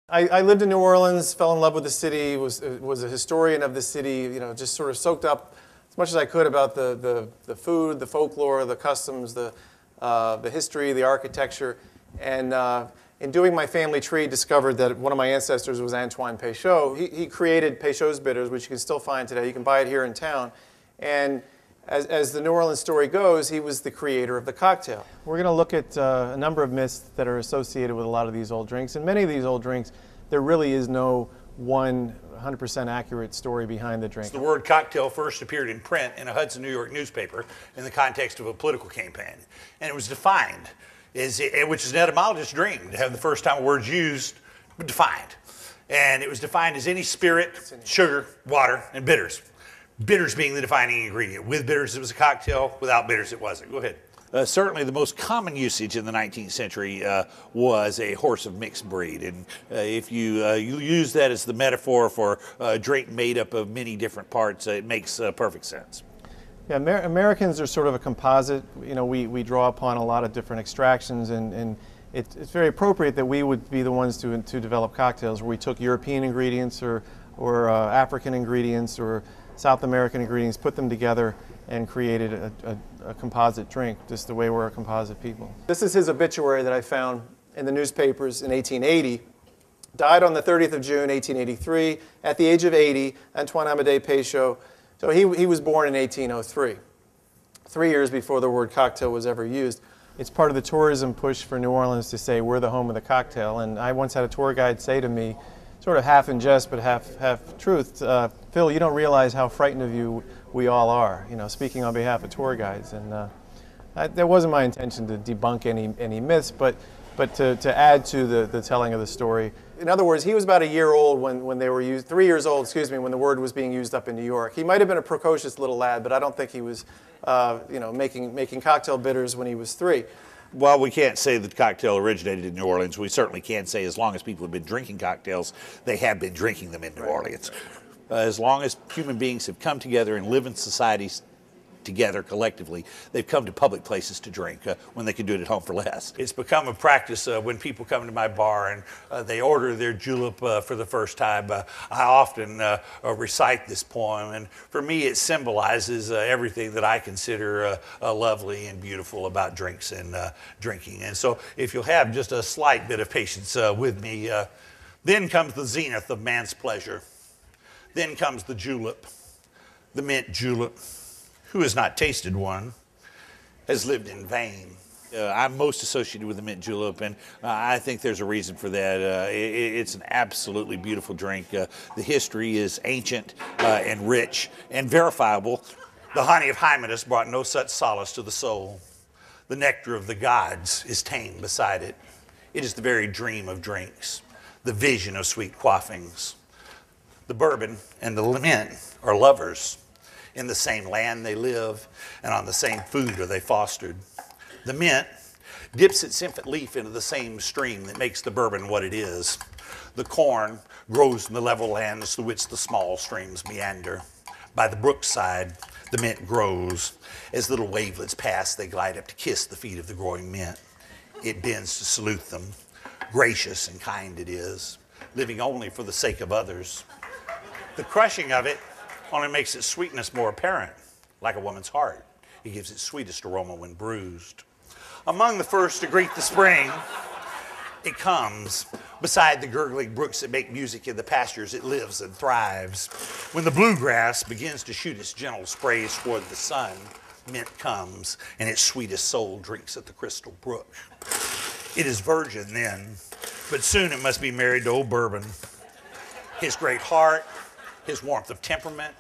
I lived in New Orleans, fell in love with the city, was a historian of the city, you know, just sort of soaked up as much as I could about the food, the folklore, the customs, the history, the architecture. And in doing my family tree, discovered that one of my ancestors was Antoine Peychaud. He created Peychaud's bitters, which you can still find today. You can buy it here in town. And as the New Orleans story goes, he was the creator of the cocktail. We're going to look at a number of myths that are associated with a lot of these old drinks. And many of these old drinks, there really is no 100% accurate story behind the drink. The word cocktail first appeared in print in a Hudson, New York newspaper in the context of a political campaign. And it was defined, which is an etymologist's dream, to have the first time a word's used defined. And it was defined as any spirit, sugar, water, and bitters. Bitters being the defining ingredient. With bitters, it was a cocktail. Without bitters, it wasn't. Go ahead. Certainly the most common usage in the 19th century was a horse of mixed breed. And if you use that as the metaphor for a drink made up of many different parts, it makes perfect sense. Yeah, Americans are sort of a composite. You know, we draw upon a lot of different extractions, and it's very appropriate that we would be the ones to develop cocktails where we took European ingredients or African ingredients or South American ingredients, put them together, and created a composite drink, just the way we're a composite people. This is his obituary that I found in the newspapers in 1880. Died on the 30th of June, 1883, at the age of 80, Antoine Amédée Peychaud. So he was born in 1803, 3 years before the word cocktail was ever used. It's part of the tourism push for New Orleans to say we're the home of the cocktail. And I once had a tour guide say to me, sort of half in jest but half truth, Phil, you don't realize how frightened of you we all are, you know, speaking on behalf of tour guides. And that wasn't my intention to debunk any myths, but to add to the telling of the story. In other words, he was about a year old when they were used, 3 years old, excuse me, when the word was being used up in New York. He might have been a precocious little lad, but I don't think he was, you know, making cocktail bitters when he was 3. While we can't say that the cocktail originated in New Orleans, we certainly can say as long as people have been drinking cocktails, they have been drinking them in New Orleans. As long as human beings have come together and live in societies together collectively, they've come to public places to drink when they could do it at home for less. It's become a practice when people come to my bar and they order their julep for the first time. I often recite this poem, and for me it symbolizes everything that I consider lovely and beautiful about drinks and drinking. And so if you'll have just a slight bit of patience with me, then comes the zenith of man's pleasure. Then comes the julep, the mint julep. Who has not tasted one has lived in vain. I'm most associated with the mint julep, and I think there's a reason for that. It's an absolutely beautiful drink. The history is ancient and rich and verifiable. The honey of Hymettus brought no such solace to the soul. The nectar of the gods is tame beside it. It is the very dream of drinks, the vision of sweet quaffings. The bourbon and the mint are lovers. In the same land they live, and on the same food are they fostered. The mint dips its infant leaf into the same stream that makes the bourbon what it is. The corn grows in the level lands through which the small streams meander. By the brookside, the mint grows. As little wavelets pass, they glide up to kiss the feet of the growing mint. It bends to salute them. Gracious and kind it is, living only for the sake of others. The crushing of it only makes its sweetness more apparent, like a woman's heart. It gives its sweetest aroma when bruised. Among the first to greet the spring, it comes. Beside the gurgling brooks that make music in the pastures, it lives and thrives. When the bluegrass begins to shoot its gentle sprays toward the sun, mint comes, and its sweetest soul drinks at the crystal brook. It is virgin then, but soon it must be married to old bourbon. His great heart, his warmth of temperament,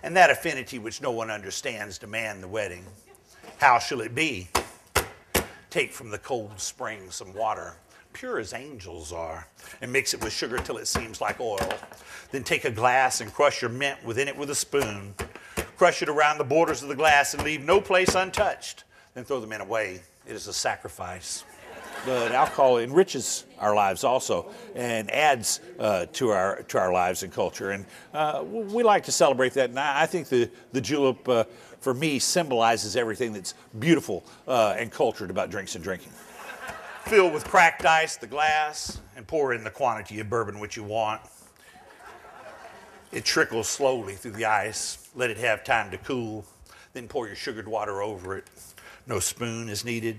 and that affinity which no one understands demand the wedding. How shall it be? Take from the cold spring some water, pure as angels are, and mix it with sugar till it seems like oil. Then take a glass and crush your mint within it with a spoon. Crush it around the borders of the glass and leave no place untouched. Then throw the mint away. It is a sacrifice. But alcohol enriches our lives also and adds to our lives and culture. And we like to celebrate that. And I think the julep, for me, symbolizes everything that's beautiful and cultured about drinks and drinking. Fill with cracked ice the glass and pour in the quantity of bourbon which you want. It trickles slowly through the ice. Let it have time to cool. Then pour your sugared water over it. No spoon is needed.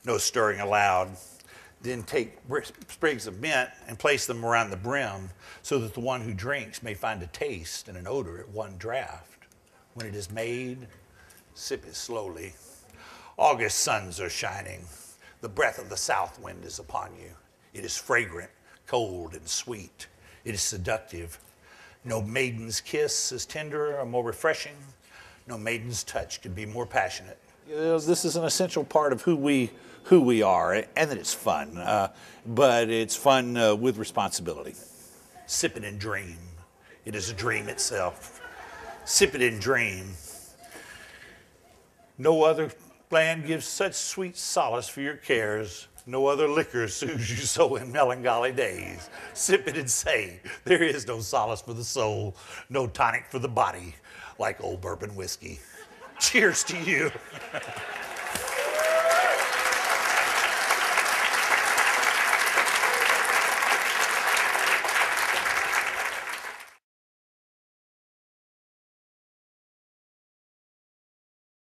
No stirring allowed. Then take sprigs of mint and place them around the brim so that the one who drinks may find a taste and an odor at one draught. When it is made, sip it slowly. August suns are shining. The breath of the south wind is upon you. It is fragrant, cold, and sweet. It is seductive. No maiden's kiss is tenderer or more refreshing. No maiden's touch could be more passionate. This is an essential part of who we are, and that it's fun, but it's fun with responsibility. Sip it and dream. It is a dream itself. Sip it and dream. No other land gives such sweet solace for your cares. No other liquor soothes you so in melancholy days. Sip it and say, there is no solace for the soul, no tonic for the body, like old bourbon whiskey. Cheers to you.